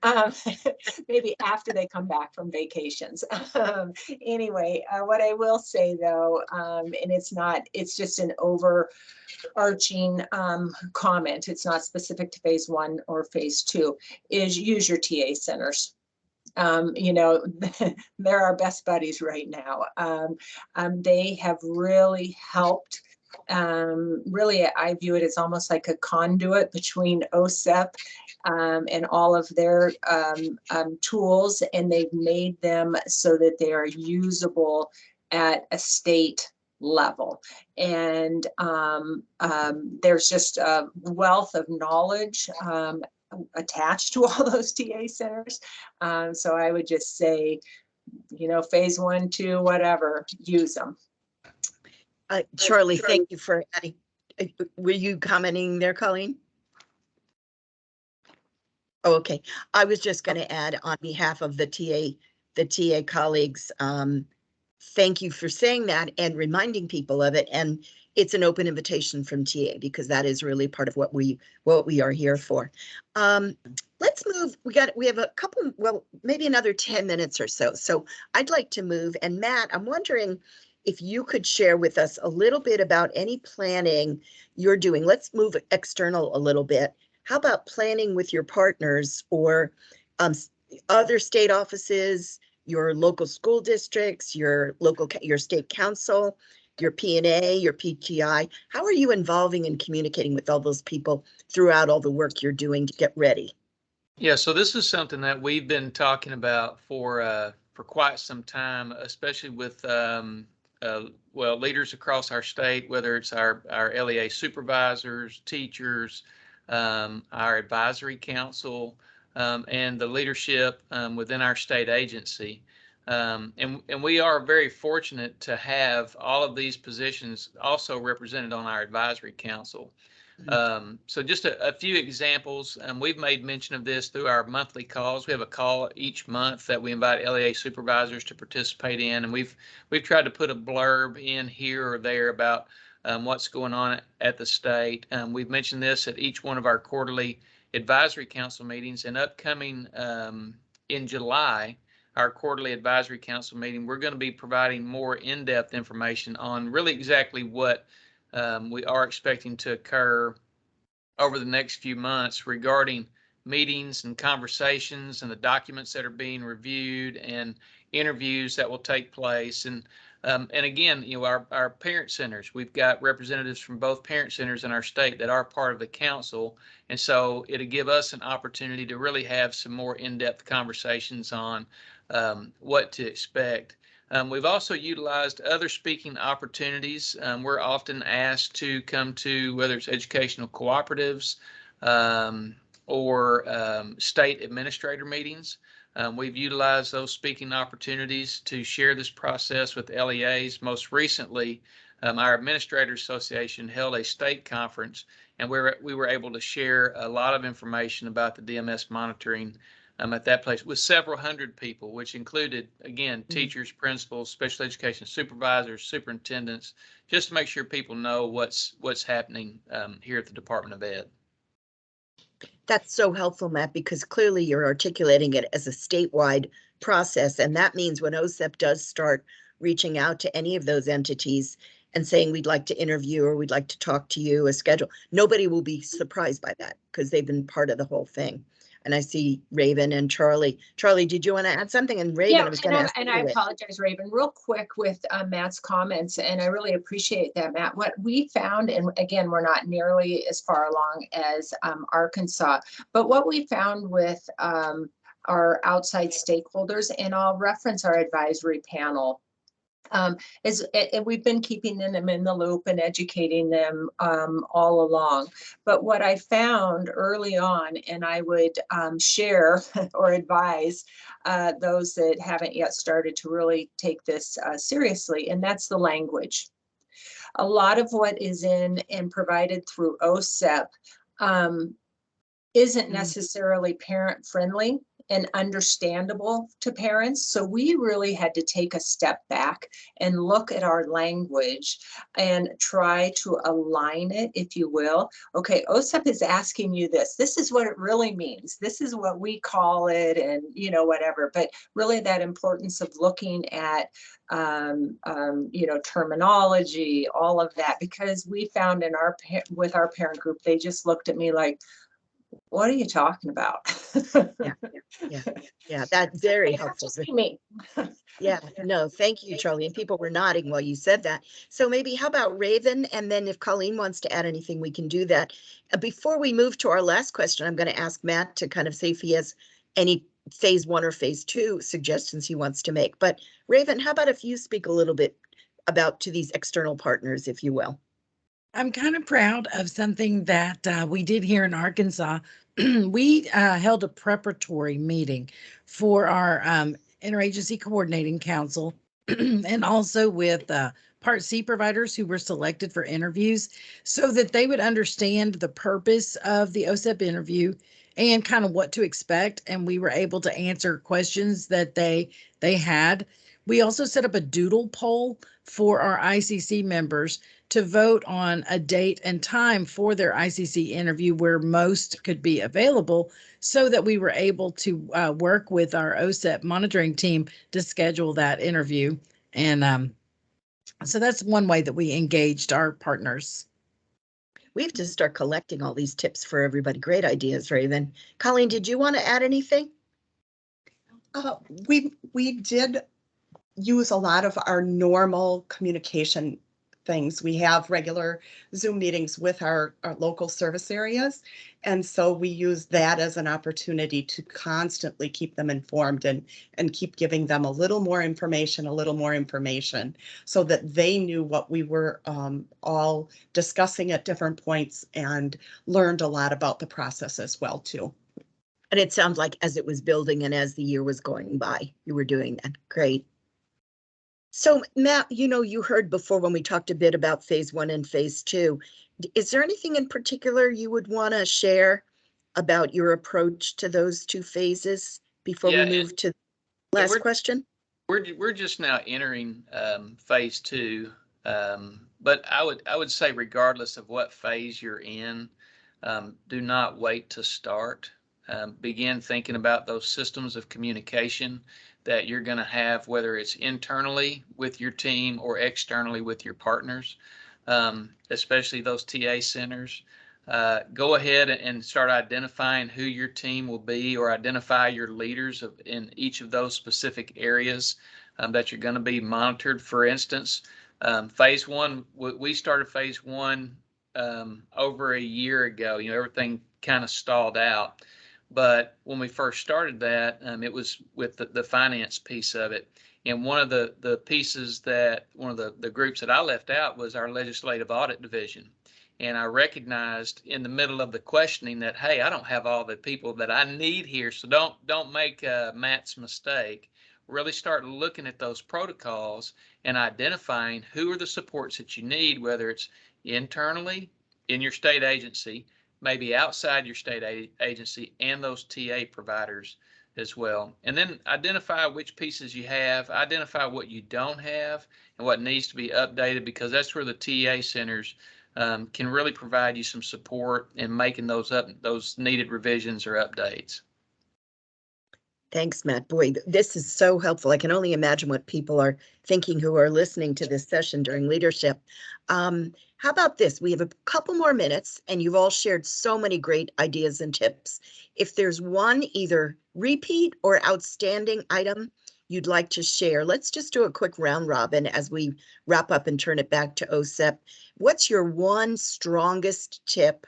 Maybe after they come back from vacations. Anyway, what I will say though, and it's just an overarching comment, it's not specific to phase 1 or phase 2, is use your TA centers. They're our best buddies right now. They have really helped. Really, I view it as almost like a conduit between OSEP and all of their tools, and they've made them so that they are usable at a state level. And there's just a wealth of knowledge attached to all those TA centers. So I would just say, phase 1, 2, whatever, use them. Charlie, thank you for adding. Were you commenting there, Colleen? Oh, okay. I was just going to add on behalf of the TA colleagues, thank you for saying that and reminding people of it. And it's an open invitation from TA, because that is really part of what we are here for. Let's let's move. We have a couple, well, maybe another 10 minutes or so. So I'd like to move. And Matt, I'm wondering if you could share with us a little bit about any planning you're doing. Let's move external a little bit. How about planning with your partners or other state offices, your local school districts, your state council, your P&A, your PTI? How are you involving and communicating with all those people throughout all the work you're doing to get ready? Yeah, so this is something that we've been talking about for quite some time, especially with leaders across our state, whether it's our LEA supervisors, teachers, our advisory council, and the leadership within our state agency. And we are very fortunate to have all of these positions also represented on our advisory council. So just a few examples. We've made mention of this through our monthly calls. We have a call each month that we invite LEA supervisors to participate in, and we've tried to put a blurb in here or there about what's going on at the state. We've mentioned this at each one of our quarterly advisory council meetings, and upcoming in July, our quarterly advisory council meeting, we're going to be providing more in-depth information on really exactly what we are expecting to occur over the next few months regarding meetings and conversations and the documents that are being reviewed and interviews that will take place. And again, our parent centers, we've got representatives from both parent centers in our state that are part of the council. And so it'll give us an opportunity to really have some more in-depth conversations on what to expect. We've also utilized other speaking opportunities. We're often asked to come to whether it's educational cooperatives or state administrator meetings. We've utilized those speaking opportunities to share this process with LEAs. Most recently, our Administrators Association held a state conference, and we were able to share a lot of information about the DMS monitoring at that place with several hundred people, which included, again, teachers, principals, special education supervisors, superintendents, just to make sure people know what's happening here at the Department of Ed. That's so helpful, Matt, because clearly you're articulating it as a statewide process. And that means when OSEP does start reaching out to any of those entities and saying, we'd like to interview or we'd like to talk to you, a schedule, nobody will be surprised by that because they've been part of the whole thing. And I see Raven and Charlie. Charlie, did you want to add something? And Raven, Yeah, I was going to ask. and I apologize, Raven, real quick with Matt's comments, and I really appreciate that, Matt. What we found, and again, we're not nearly as far along as Arkansas, but what we found with our outside stakeholders, and I'll reference our advisory panel, and we've been keeping them in the loop and educating them all along. But what I found early on, and I would share or advise those that haven't yet started to really take this seriously, and that's the language. A lot of what is in and provided through OSEP isn't necessarily parent friendly and understandable to parents. So we really had to take a step back and look at our language and try to align it, if you will. Okay, OSEP is asking you this. This is what it really means. This is what we call it, and whatever. But really that importance of looking at terminology, all of that, because we found with our parent group, they just looked at me like, what are you talking about? Yeah, that's very helpful. Just me. Yeah, no, thank you, Charlie. And people were nodding while you said that. So maybe how about Raven? And then if Colleen wants to add anything, we can do that. Before we move to our last question, I'm going to ask Matt to kind of say if he has any phase 1 or phase 2 suggestions he wants to make. But Raven, how about if you speak a little bit about to these external partners, if you will? I'm kind of proud of something that we did here in Arkansas. We held a preparatory meeting for our Interagency Coordinating Council and also with Part C providers who were selected for interviews so that they would understand the purpose of the OSEP interview and kind of what to expect. And we were able to answer questions that they had. We also set up a doodle poll for our ICC members to vote on a date and time for their ICC interview where most could be available, so that we were able to work with our OSEP monitoring team to schedule that interview. And so that's one way that we engaged our partners. We have to start collecting all these tips for everybody. Great ideas, Raven. Colleen, did you want to add anything? We did use a lot of our normal communication things. We have regular Zoom meetings with our local service areas. And so we use that as an opportunity to constantly keep them informed and keep giving them a little more information, so that they knew what we were all discussing at different points and learned a lot about the process as well too. And it sounds like as it was building and as the year was going by, you were doing that. Great. So Matt, you heard before when we talked a bit about phase 1 and phase 2, is there anything in particular you would want to share about your approach to those 2 phases before we move to the last question? We're just now entering phase 2, but I would say regardless of what phase you're in, do not wait to start. Begin thinking about those systems of communication that you're going to have, whether it's internally with your team or externally with your partners, especially those TA centers. Go ahead and start identifying who your team will be, or identify your leaders in each of those specific areas that you're going to be monitored. For instance, phase 1, we started phase 1 over a year ago. Everything kind of stalled out. But when we first started that, it was with the finance piece of it. And one of the pieces one of the groups that I left out was our legislative audit division. And I recognized in the middle of the questioning that, hey, I don't have all the people that I need here. So don't make Matt's mistake. Really start looking at those protocols and identifying who are the supports that you need, whether it's internally in your state agency, maybe outside your state agency, and those TA providers as well. And then identify which pieces you have, identify what you don't have and what needs to be updated, because that's where the TA centers can really provide you some support in making those needed revisions or updates. Thanks, Matt. Boy, this is so helpful. I can only imagine what people are thinking who are listening to this session during leadership. How about this? We have a couple more minutes, and you've all shared so many great ideas and tips. If there's one either repeat or outstanding item you'd like to share, let's just do a quick round robin as we wrap up and turn it back to OSEP. What's your one strongest tip?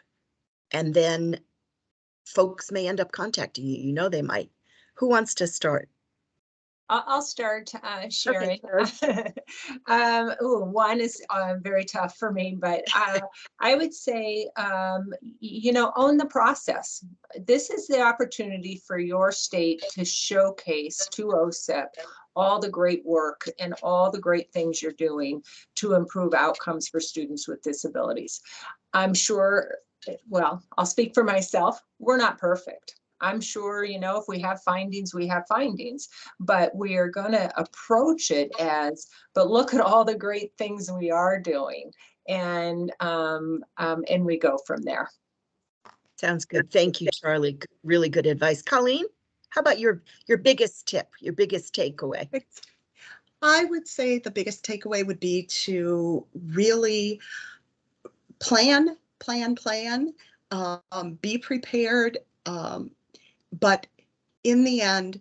And then folks may end up contacting you. You know they might. Who wants to start? I'll start, Sharon. Okay, One is very tough for me, but I would say, own the process. This is the opportunity for your state to showcase to OSEP all the great work and all the great things you're doing to improve outcomes for students with disabilities. I'm sure, well, I'll speak for myself, we're not perfect. I'm sure, if we have findings, we have findings, but we are going to approach it but look at all the great things we are doing, and we go from there. Sounds good. Thank you, Charlie. Really good advice. Colleen, how about your biggest tip, your biggest takeaway? I would say the biggest takeaway would be to really plan, be prepared. But in the end,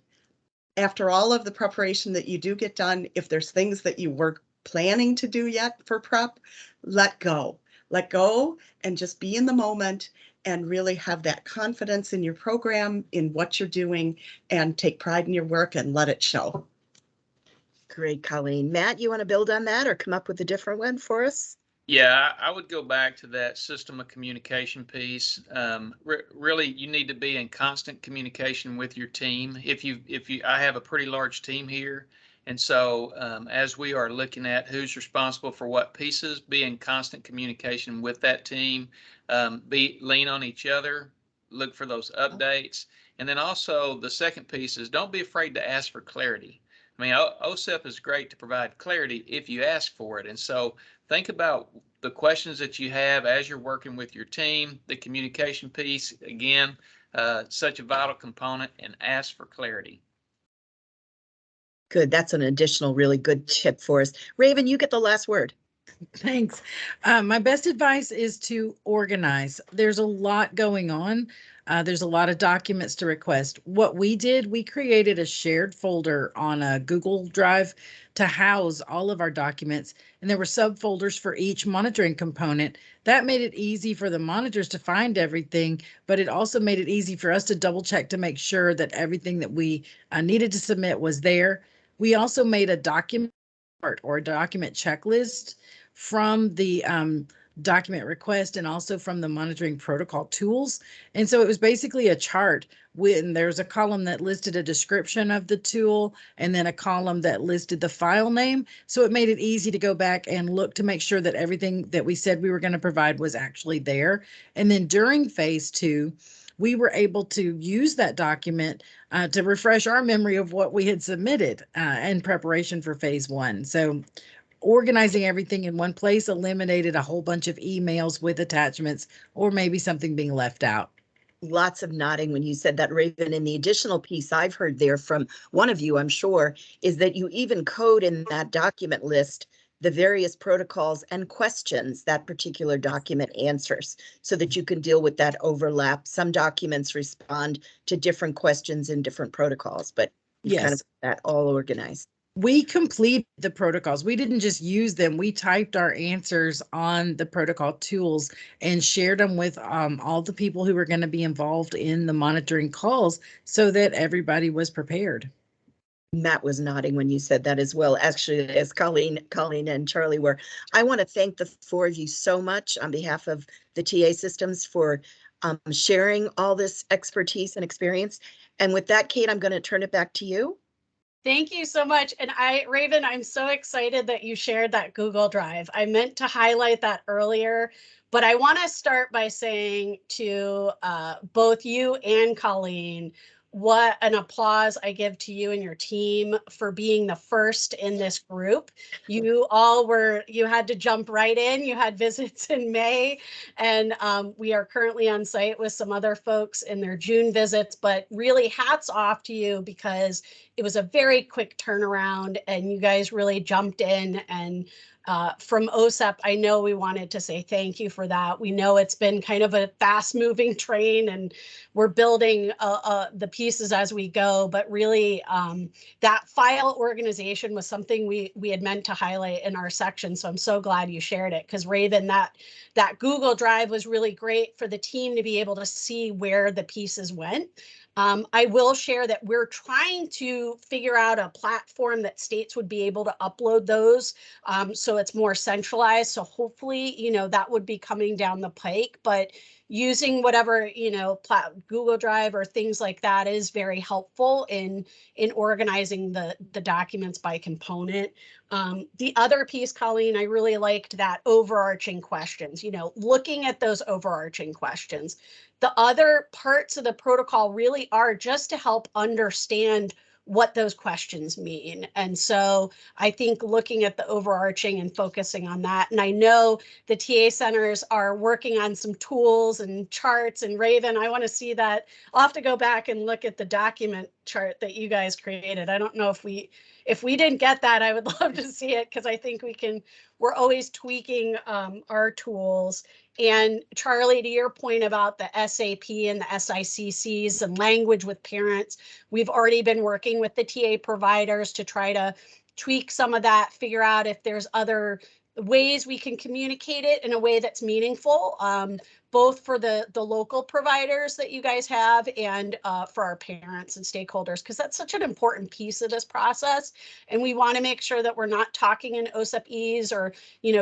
after all of the preparation that you do get done, if there's things that you weren't planning to do yet for prep, let go and just be in the moment and really have that confidence in your program, in what you're doing, and take pride in your work and let it show. Great, Colleen. Matt, you want to build on that or come up with a different one for us? Yeah, I would go back to that system of communication piece. Really, you need to be in constant communication with your team. I have a pretty large team here, and so as we are looking at who's responsible for what pieces, be in constant communication with that team. Lean on each other, look for those updates, and then also the second piece is don't be afraid to ask for clarity. I mean, OSEP is great to provide clarity if you ask for it. And so think about the questions that you have as you're working with your team, the communication piece, again, such a vital component, and ask for clarity. Good. That's an additional really good tip for us. Raven, you get the last word. Thanks. My best advice is to organize. There's a lot going on. There's a lot of documents to request. What we did, we created a shared folder on a Google Drive to house all of our documents, and there were subfolders for each monitoring component. That made it easy for the monitors to find everything, but it also made it easy for us to double check to make sure that everything that we needed to submit was there. We also made a document or a document checklist from the document request and also from the monitoring protocol tools. And so it was basically a chart when there's a column that listed a description of the tool and then a column that listed the file name. So it made it easy to go back and look to make sure that everything that we said we were going to provide was actually there. And then during phase 2, we were able to use that document to refresh our memory of what we had submitted in preparation for phase 1. So organizing everything in one place eliminated a whole bunch of emails with attachments or maybe something being left out. Lots of nodding when you said that, Raven. And the additional piece I've heard there from one of you, I'm sure, is that you even code in that document list the various protocols and questions that particular document answers so that you can deal with that overlap. Some documents respond to different questions in different protocols, but you kind of that all organized. We completed the protocols. We didn't just use them. We typed our answers on the protocol tools and shared them with all the people who were going to be involved in the monitoring calls so that everybody was prepared. Matt was nodding when you said that as well, actually, as Colleen and Charlie were. I want to thank the 4 of you so much on behalf of the TA systems for sharing all this expertise and experience. And with that, Kate, I'm going to turn it back to you. Thank you so much. And Raven, I'm so excited that you shared that Google Drive. I meant to highlight that earlier, but I want to start by saying to both you and Colleen, what an applause I give to you and your team for being the first in this group. You had to jump right in. You had visits in May, and we are currently on site with some other folks in their June visits, but really hats off to you because it was a very quick turnaround and you guys really jumped in. And from OSEP, I know we wanted to say thank you for that. We know it's been kind of a fast moving train and we're building the pieces as we go, but really that file organization was something we had meant to highlight in our section. So I'm so glad you shared it because Raven, that Google Drive was really great for the team to be able to see where the pieces went. I will share that we're trying to figure out a platform that states would be able to upload those so it's more centralized. So hopefully, that would be coming down the pike, but using whatever, Google Drive or things like that is very helpful in organizing the documents by component. The other piece, Colleen, I really liked that overarching questions, looking at those overarching questions. The other parts of the protocol really are just to help understand what those questions mean. And so I think looking at the overarching and focusing on that, and I know the TA centers are working on some tools and charts, and Raven, I want to see that. I'll have to go back and look at the document chart that you guys created. I don't know if we didn't get that, I would love to see it because I think we're always tweaking our tools. And Charlie, to your point about the SAP and the SICCs and language with parents, we've already been working with the TA providers to try to tweak some of that, figure out if there's other ways we can communicate it in a way that's meaningful, both for the local providers that you guys have and for our parents and stakeholders, because that's such an important piece of this process. And we want to make sure that we're not talking in OSEP-ese or,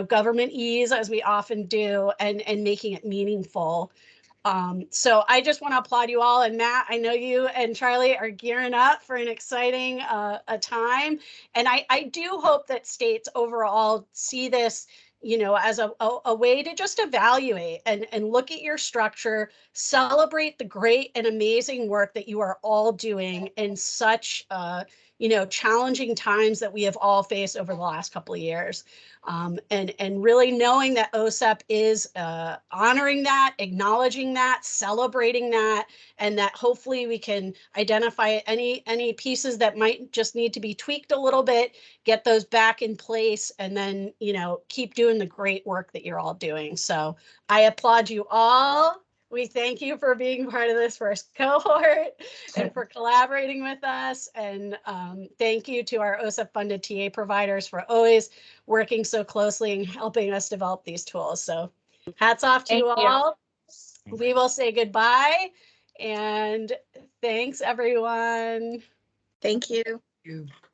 government-ese as we often do, and making it meaningful. So I just want to applaud you all. And Matt, I know you and Charlie are gearing up for an exciting time. And I do hope that states overall see this, as a way to just evaluate and look at your structure, celebrate the great and amazing work that you are all doing in such challenging times that we have all faced over the last couple of years. And really knowing that OSEP is honoring that, acknowledging that, celebrating that, and that hopefully we can identify any pieces that might just need to be tweaked a little bit, get those back in place, and then, keep doing the great work that you're all doing. So I applaud you all. We thank you for being part of this first cohort and for collaborating with us. And thank you to our OSEP funded TA providers for always working so closely and helping us develop these tools. So hats off to Thank you you. all. We will say goodbye and thanks everyone. Thank you. You.